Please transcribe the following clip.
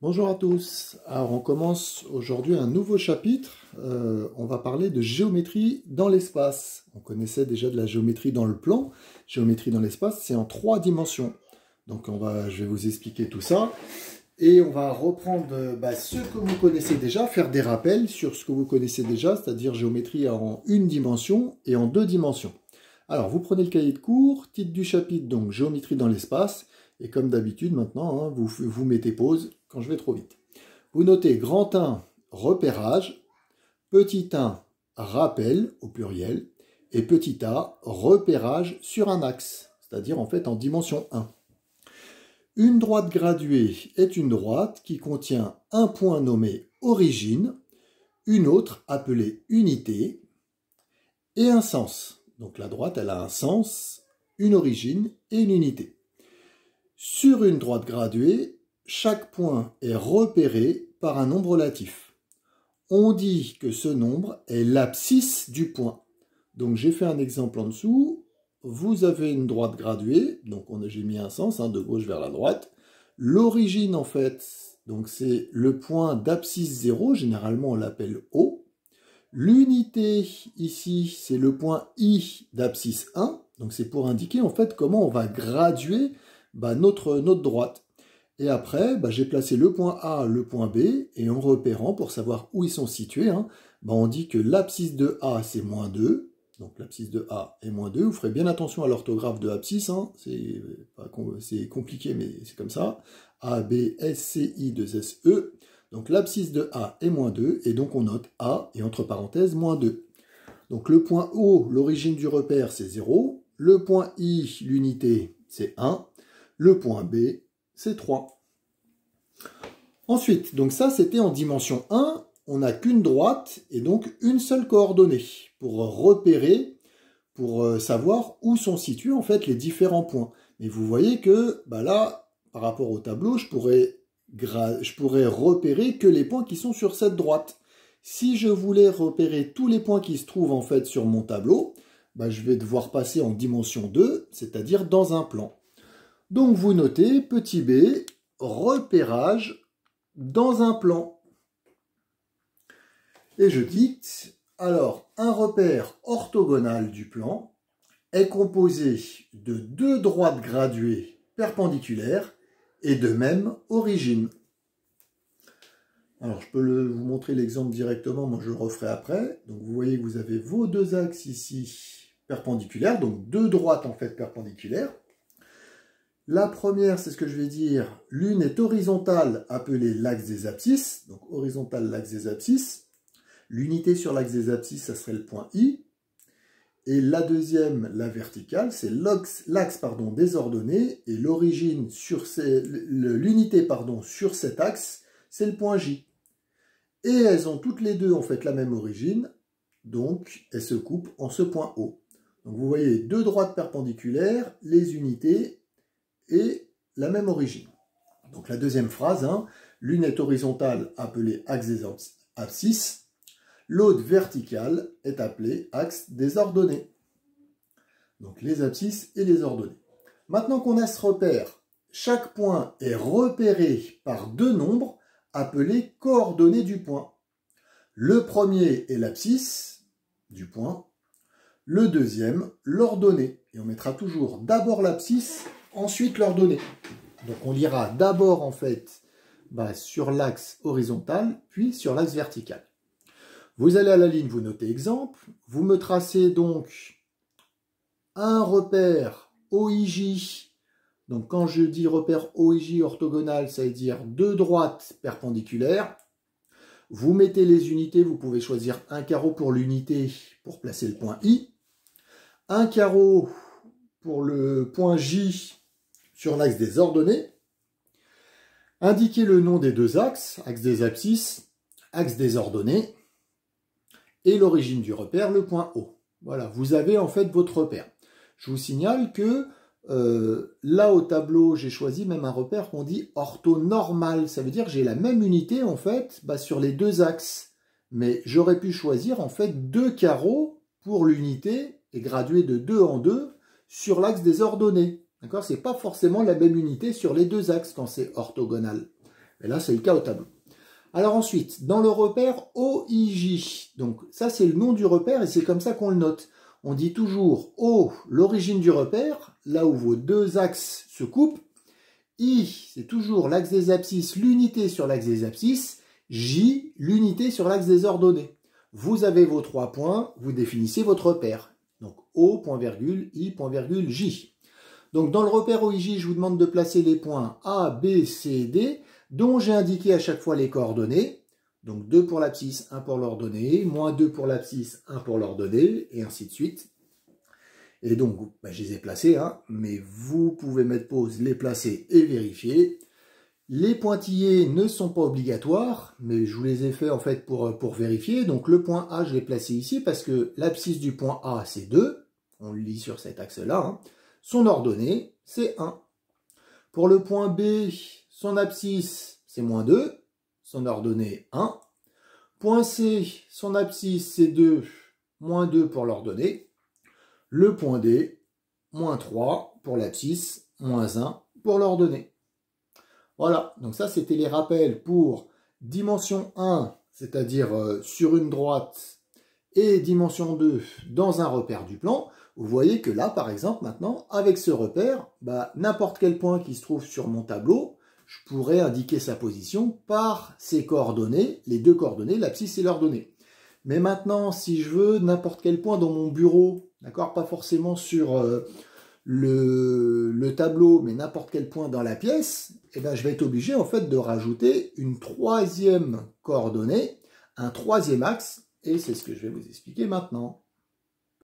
Bonjour à tous. Alors on commence aujourd'hui un nouveau chapitre. On va parler de géométrie dans l'espace. On connaissait déjà de la géométrie dans le plan. Géométrie dans l'espace, c'est en 3 dimensions. Donc je vais vous expliquer tout ça. Et on va reprendre ce que vous connaissez déjà, faire des rappels sur ce que vous connaissez déjà, c'est-à-dire géométrie en 1 dimension et en 2 dimensions. Alors vous prenez le cahier de cours, titre du chapitre, donc géométrie dans l'espace. Et comme d'habitude maintenant, vous mettez pause quand je vais trop vite. Vous notez grand 1, repérage, petit 1, rappel au pluriel, et petit a, repérage sur un axe, c'est-à-dire en fait en dimension 1. Une droite graduée est une droite qui contient un point nommé origine, une autre appelée unité, et un sens. Donc la droite, elle a un sens, une origine et une unité. Sur une droite graduée, chaque point est repéré par un nombre relatif. On dit que ce nombre est l'abscisse du point. Donc j'ai fait un exemple en dessous. Vous avez une droite graduée, donc j'ai mis un sens, de gauche vers la droite. L'origine en fait, donc c'est le point d'abscisse 0, généralement on l'appelle O. L'unité ici, c'est le point I d'abscisse 1, donc c'est pour indiquer en fait comment on va graduer notre droite. Et après, j'ai placé le point A, le point B, et en repérant, pour savoir où ils sont situés, on dit que l'abscisse de A, c'est moins 2. Donc l'abscisse de A est moins 2. Vous ferez bien attention à l'orthographe de abscisse. C'est compliqué, mais c'est comme ça. A, B, S, C, I, 2, S, E. Donc l'abscisse de A est moins 2, et donc on note A, et entre parenthèses, moins 2. Donc le point O, l'origine du repère, c'est 0. Le point I, l'unité, c'est 1. Le point B, c'est 3. Ensuite, donc ça c'était en dimension 1, on n'a qu'une droite et donc une seule coordonnée pour repérer, pour savoir où sont situés en fait les différents points. Mais vous voyez que là, par rapport au tableau, je pourrais repérer que les points qui sont sur cette droite. Si je voulais repérer tous les points qui se trouvent en fait sur mon tableau, je vais devoir passer en dimension 2, c'est-à-dire dans un plan. Donc vous notez, petit b, repérage dans un plan. Et je dicte, alors un repère orthogonal du plan est composé de 2 droites graduées perpendiculaires et de même origine. Alors je peux vous montrer l'exemple directement, moi je le referai après. Donc vous voyez que vous avez vos 2 axes ici perpendiculaires, donc 2 droites en fait perpendiculaires. La première, c'est ce que je vais dire, l'une est horizontale, appelée l'axe des abscisses, donc horizontale, l'axe des abscisses. L'unité sur l'axe des abscisses, ça serait le point I. Et la deuxième, la verticale, c'est l'axe des ordonnées, et l'origine sur l'unité sur cet axe, c'est le point J. Et elles ont toutes les deux en fait la même origine, donc elles se coupent en ce point O. Donc vous voyez 2 droites perpendiculaires, les unités, et la même origine. Donc la deuxième phrase, l'une est horizontale appelée axe des abscisses, l'autre verticale est appelée axe des ordonnées. Donc les abscisses et les ordonnées. Maintenant qu'on a ce repère, chaque point est repéré par 2 nombres appelés coordonnées du point. Le premier est l'abscisse du point, le deuxième l'ordonnée. Et on mettra toujours d'abord l'abscisse, ensuite l'ordonnée. Donc on lira d'abord en fait sur l'axe horizontal, puis sur l'axe vertical. Vous allez à la ligne, vous notez exemple. Vous me tracez donc un repère OIJ. Donc quand je dis repère OIJ orthogonal, ça veut dire 2 droites perpendiculaires. Vous mettez les unités, vous pouvez choisir un carreau pour l'unité pour placer le point I. Un carreau pour le point J sur l'axe des ordonnées. Indiquez le nom des 2 axes, axe des abscisses, axe des ordonnées, et l'origine du repère, le point O. Voilà, vous avez en fait votre repère. Je vous signale que là au tableau, j'ai choisi même un repère qu'on dit orthonormal. Ça veut dire que j'ai la même unité en fait sur les 2 axes. Mais j'aurais pu choisir en fait 2 carreaux pour l'unité et graduer de 2 en 2 sur l'axe des ordonnées. D'accord, c'est pas forcément la même unité sur les 2 axes quand c'est orthogonal. Et là, c'est le cas au tableau. Alors ensuite, dans le repère OIJ, donc ça c'est le nom du repère et c'est comme ça qu'on le note. On dit toujours O, l'origine du repère, là où vos deux axes se coupent. I, c'est toujours l'axe des abscisses, l'unité sur l'axe des abscisses. J, l'unité sur l'axe des ordonnées. Vous avez vos 3 points, vous définissez votre repère. Donc O, point virgule, I, point virgule, J. Donc dans le repère OIJ, je vous demande de placer les points A, B, C, D, dont j'ai indiqué à chaque fois les coordonnées. Donc 2 pour l'abscisse, 1 pour l'ordonnée, moins 2 pour l'abscisse, 1 pour l'ordonnée, et ainsi de suite. Et donc, je les ai placés, hein, mais vous pouvez mettre pause, les placer et vérifier. Les pointillés ne sont pas obligatoires, mais je vous les ai fait en fait pour vérifier. Donc le point A, je l'ai placé ici parce que l'abscisse du point A, c'est 2. On le lit sur cet axe-là. Hein. Son ordonnée, c'est 1. Pour le point B, son abscisse, c'est moins 2. Son ordonnée, 1. Point C, son abscisse, c'est 2. Moins 2 pour l'ordonnée. Le point D, moins 3 pour l'abscisse, moins 1 pour l'ordonnée. Voilà, donc ça c'était les rappels pour dimension 1, c'est-à-dire sur une droite, et dimension 2 dans un repère du plan. Vous voyez que là, par exemple, maintenant, avec ce repère, n'importe quel point qui se trouve sur mon tableau, je pourrais indiquer sa position par ses coordonnées, les deux coordonnées, l'abscisse et l'ordonnée. Mais maintenant, si je veux n'importe quel point dans mon bureau, d'accord, pas forcément sur le tableau, mais n'importe quel point dans la pièce, eh ben, je vais être obligé en fait de rajouter une troisième coordonnée, un troisième axe, et c'est ce que je vais vous expliquer maintenant.